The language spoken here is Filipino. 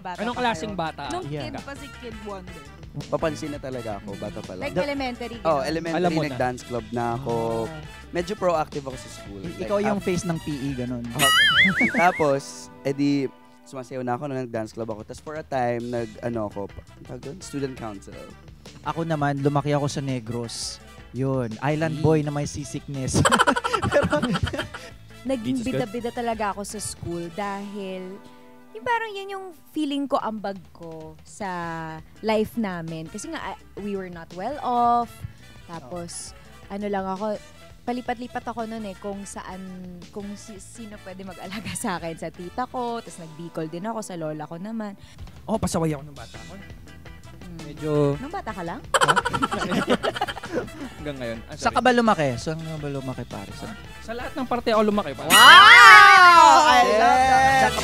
bata Anong pa klaseng kayo? bata? Nung kid pa si Kid Wonder. Papansin na talaga ako, bata pa lang. Like elementary. Oh, gano'n. elementary, Alam mo na. nag-dance club na ako. Medyo proactive ako sa school. Ikaw yung face ng PE, ganun. Tapos, edi, sumasayaw na ako nung nag-dance club ako. Tapos for a time, student council. Ako naman, lumaki ako sa Negros. Yun, island boy na may seasickness. Naging Jesus God. bida-bida talaga ako sa school dahil yung parang yan yung feeling ko ambag ko sa life namin. Kasi nga, we were not well off. Tapos, ano lang ako, palipat-lipat ako noon kung saan, sino pwede mag-alaga sa akin. Sa tita ko, tapos nag-Bicol din ako, sa lola ko naman. Oh, pasaway ako ng bata ko. Medyo... Nung bata ka lang? Hanggang ngayon. Saan ka ba lumaki? Saan ka ba lumaki, pare? Sa lahat ng parte ako lumaki. Wow! I love that!